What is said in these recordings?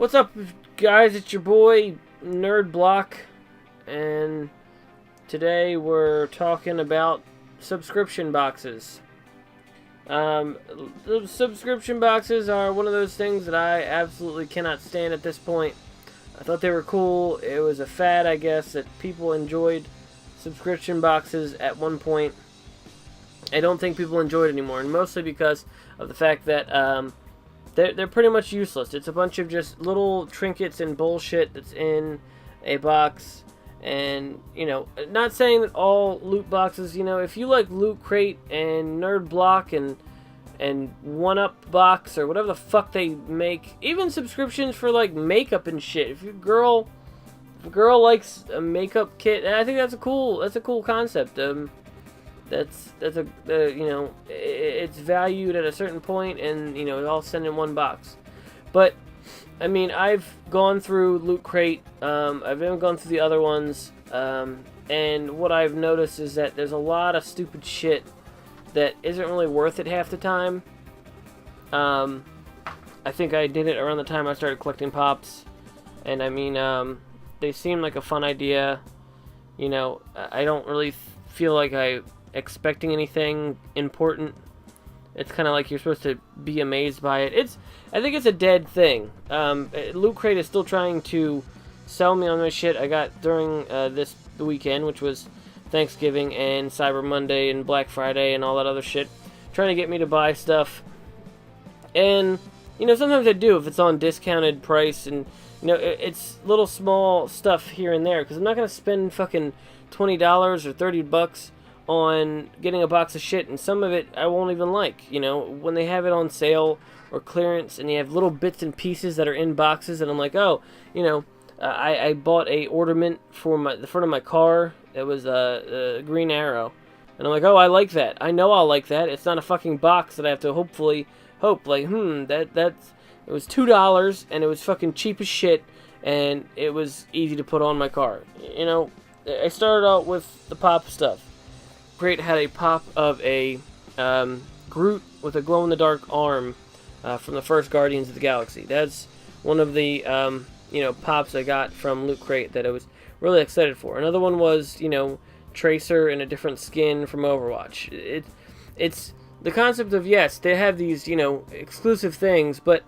What's up, guys? It's your boy Nerd Block, and today we're talking about subscription boxes. The subscription boxes are one of those things that I absolutely cannot stand at this point. I thought they were cool. It was a fad, I guess, that people enjoyed subscription boxes at one point. I don't think people enjoy it anymore, and mostly because of the fact that they're pretty much useless. It's a bunch of just little trinkets and bullshit that's in a box. And, not saying that all loot boxes, if you like Loot Crate and Nerd Block and 1-Up Box or whatever the fuck they make, even subscriptions for like makeup and shit. If a girl likes a makeup kit, I think that's a cool concept. It's valued at a certain point, and it's all sent in one box. But I mean, I've gone through Loot Crate. I've even gone through the other ones, and what I've noticed is that there's a lot of stupid shit that isn't really worth it half the time. I think I did it around the time I started collecting pops, and I mean, they seem like a fun idea. I don't really feel like I'm expecting anything important. It's kind of like you're supposed to be amazed by it. I think it's a dead thing. Loot Crate is still trying to sell me on my shit I got during the weekend, which was Thanksgiving and Cyber Monday and Black Friday and all that other shit, trying to get me to buy stuff. And sometimes I do if it's on discounted price, and it's little small stuff here and there, because I'm not gonna spend fucking $20 or $30 on getting a box of shit, and some of it I won't even like. When they have it on sale or clearance, and you have little bits and pieces that are in boxes, and I'm like, oh, I bought a ornament for the front of my car. It was a Green Arrow, and I'm like, oh, I like that. I know I'll like that. It's not a fucking box that I have to hope like, it was $2, and it was fucking cheap as shit, and it was easy to put on my car. I started out with the pop stuff. Crate had a pop of a Groot with a glow-in-the-dark arm from the first Guardians of the Galaxy. That's one of the pops I got from Loot Crate that I was really excited for. Another one was Tracer in a different skin from Overwatch. It's the concept of, yes, they have these exclusive things, but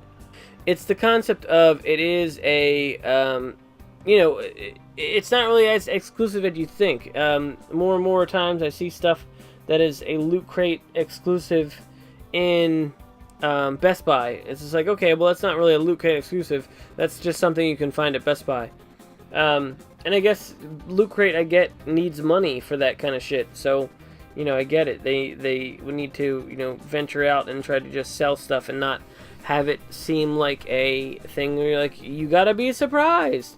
it's the concept of it is a it's not really as exclusive as you think. More and more times I see stuff that is a Loot Crate exclusive in Best Buy. It's just like, okay, well, that's not really a Loot Crate exclusive. That's just something you can find at Best Buy. And I guess Loot Crate, I get, needs money for that kind of shit. So, I get it. They would need to, venture out and try to just sell stuff and not have it seem like a thing where you're like, you gotta be surprised.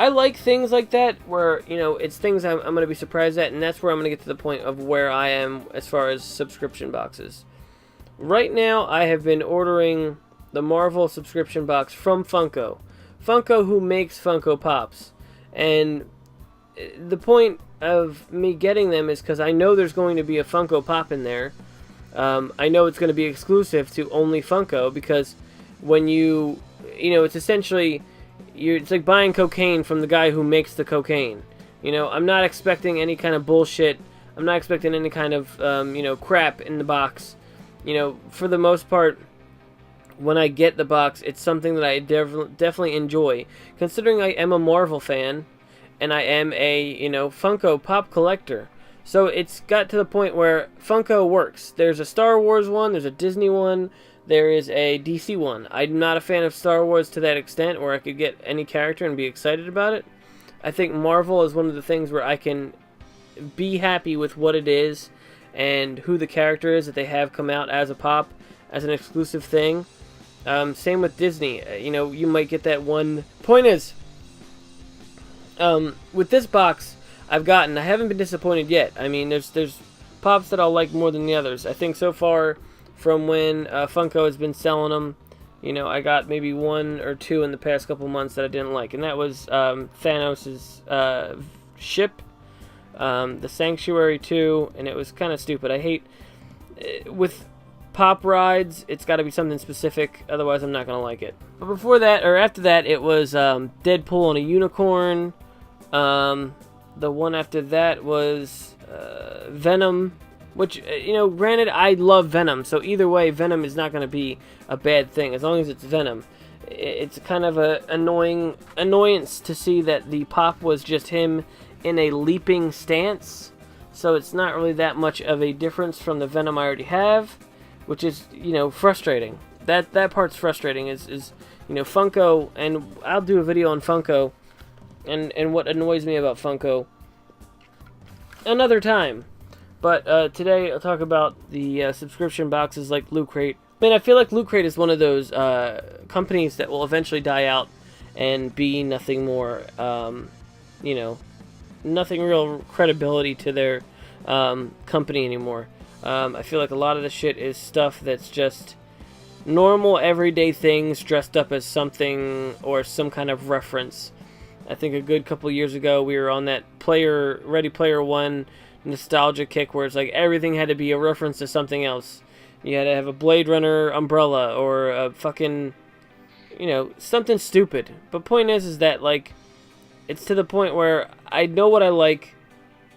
I like things like that where, it's things I'm going to be surprised at, and that's where I'm going to get to the point of where I am as far as subscription boxes. Right now, I have been ordering the Marvel subscription box from Funko. Funko, who makes Funko Pops. And the point of me getting them is because I know there's going to be a Funko Pop in there. I know it's going to be exclusive to only Funko, because when it's essentially... it's like buying cocaine from the guy who makes the cocaine. I'm not expecting any kind of bullshit. I'm not expecting any kind of, crap in the box. For the most part, when I get the box, it's something that I definitely enjoy. Considering I am a Marvel fan, and I am a, Funko Pop collector. So it's got to the point where Funko works. There's a Star Wars one, there's a Disney one, there is a DC one. I'm not a fan of Star Wars to that extent where I could get any character and be excited about it. I think Marvel is one of the things where I can be happy with what it is and who the character is that they have come out as a pop, as an exclusive thing. Same with Disney. You might get that one. Point is, with this box I haven't been disappointed yet. I mean, there's pops that I'll like more than the others. I think so far, from when Funko has been selling them, I got maybe one or two in the past couple months that I didn't like, and that was Thanos' ship, the Sanctuary 2, and it was kind of stupid. I hate with Pop rides, it's got to be something specific, otherwise I'm not going to like it. But before that, or after that, it was Deadpool and a Unicorn. The one after that was Venom, which, granted, I love Venom, so either way, Venom is not going to be a bad thing, as long as it's Venom. It's kind of a annoyance to see that the pop was just him in a leaping stance, so it's not really that much of a difference from the Venom I already have, which is, frustrating. That part's frustrating, is Funko, and I'll do a video on Funko, and what annoys me about Funko another time. But today I'll talk about the subscription boxes like Loot Crate. I feel like Loot Crate is one of those companies that will eventually die out and be nothing more, nothing real credibility to their company anymore. I feel like a lot of the shit is stuff that's just normal everyday things dressed up as something or some kind of reference. I think a good couple years ago we were on that Ready Player One nostalgia kick where it's like everything had to be a reference to something else. You had to have a Blade Runner umbrella or a fucking, something stupid. But point is that, like, it's to the point where I know what I like.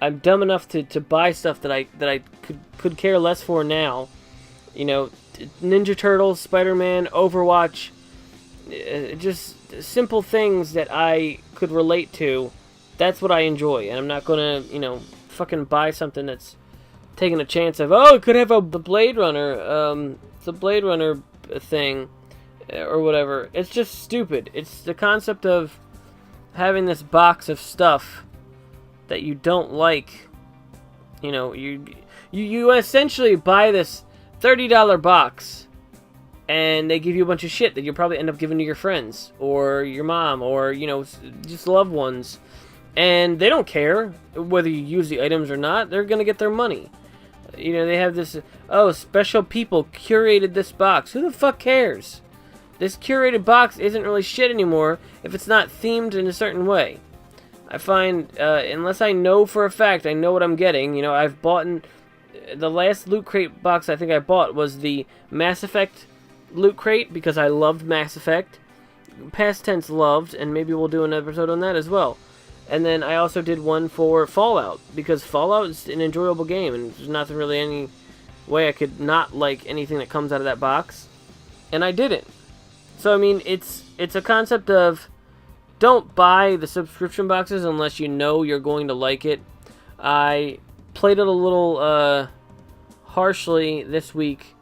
I'm dumb enough to buy stuff that I could care less for now. Ninja Turtles, Spider-Man, Overwatch, just simple things that I could relate to. That's what I enjoy, and I'm not gonna, fucking buy something that's taking a chance of, it could have the Blade Runner, the Blade Runner thing, or whatever. It's just stupid. It's the concept of having this box of stuff that you don't like. You essentially buy this $30 box, and they give you a bunch of shit that you'll probably end up giving to your friends, or your mom, or, just loved ones. And they don't care whether you use the items or not. They're going to get their money. They have this, special people curated this box. Who the fuck cares? This curated box isn't really shit anymore if it's not themed in a certain way. I find, unless I know for a fact, I know what I'm getting. I've bought the last Loot Crate box I think I bought was the Mass Effect Loot Crate, because I loved Mass Effect. Past tense loved, and maybe we'll do an episode on that as well. And then I also did one for Fallout, because Fallout is an enjoyable game, and there's nothing really any way I could not like anything that comes out of that box. And I didn't. So, it's a concept of don't buy the subscription boxes unless you know you're going to like it. I played it a little harshly this week,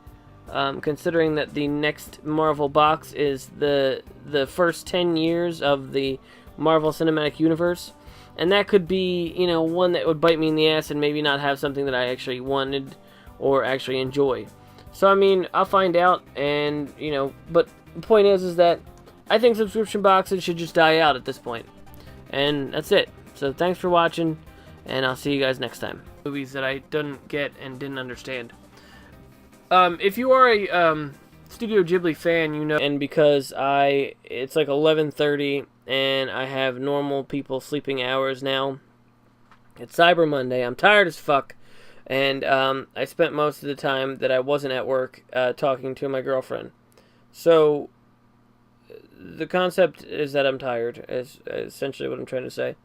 considering that the next Marvel box is the first 10 years of the Marvel Cinematic Universe. And that could be, one that would bite me in the ass and maybe not have something that I actually wanted or actually enjoy. So, I'll find out, and, but the point is that I think subscription boxes should just die out at this point. And that's it. So, thanks for watching, and I'll see you guys next time. Movies that I didn't get and didn't understand. If you are a Studio Ghibli fan, and because it's like 11:30, and I have normal people sleeping hours now. It's Cyber Monday. I'm tired as fuck. And I spent most of the time that I wasn't at work talking to my girlfriend. So the concept is that I'm tired, is essentially what I'm trying to say.